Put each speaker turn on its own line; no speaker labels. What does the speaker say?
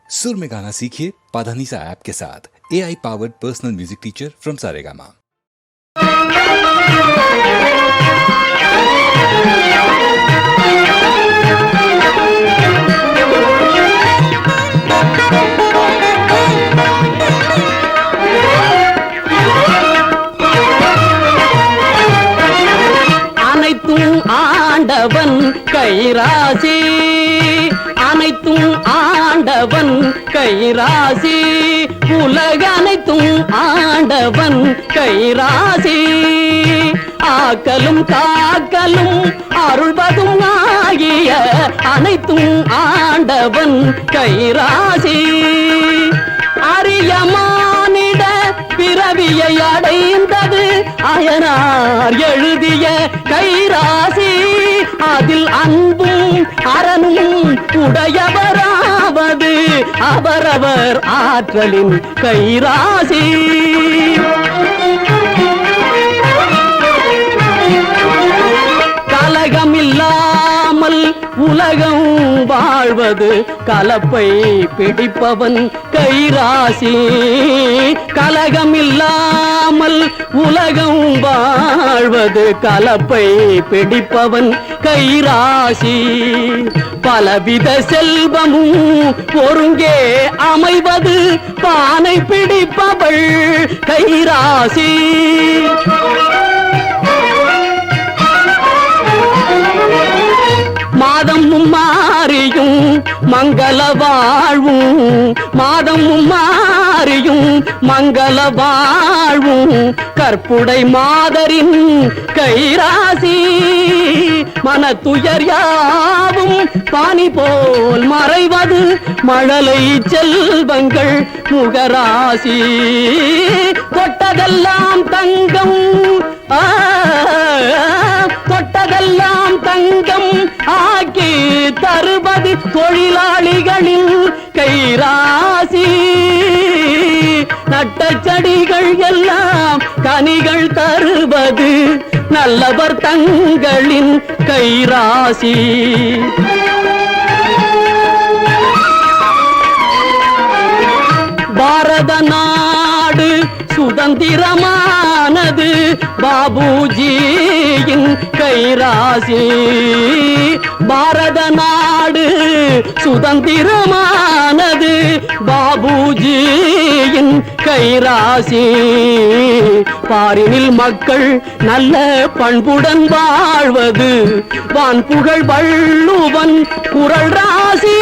सुर में गाना सीखिए पाधानीसा ऐप के साथ। AI powered personal music teacher from Saregama.
அனைத்தும் ஆண்டவன் கைராசி, அனைத்தும் ஆண்டவன் கைராசி, உலக அனைத்தும் ஆண்டவன் கைராசி, ஆக்கலும் காக்கலும் அருள்வதும் ஆகிய அனைத்தும் ஆண்டவன் கைராசி. அரிய மானிட பிறவியை அடைந்தது அயனார் எழுதிய கைராசி, அதில் அன்பும் அரணும் உடையவராவது அவரவர் ஆற்றலின் கைராசி. கலகமில்லாமல் உலகம் வாழ்வது கலப்பை பிடிப்பவன் கைராசி, கலகமில்லாமல் உலகம் வாழ்வது கலப்பை பிடிப்பவன் கைராசி. பலவித செல்வமும் ஒருங்கே அமைவது பானை பிடிப்பவள் கைராசி. மாதமும் மாறியும் மங்கள வாழ்வும், மாதமும் மாறியும் மங்கள வாழ்வும் கற்புடை மாதரின் கைராசி. மனத்துயர் யாவும் பானி போல் மறைவது மழலை செல்வங்கள் முகராசி. தொட்டதெல்லாம் தங்கம், தொட்டதெல்லாம் தங்கம் ஆக்கி தருவது தொழிலாளிகளின் கைராசி. நட்ட செடிகள் எல்லாம் கனிகள் தருவது நல்லவர் தங்களின் கைராசி. பாரத நாடு சுதந்திரமானது பாபுஜியின் கைராசி. பாரத நாடு சுதந்திரமானது பாபுஜியின் கைராசி. பாரினில் மக்கள் நல்ல பண்புடன் வாழ்வது வான்புகழ் வள்ளுவன் குறள் ராசி.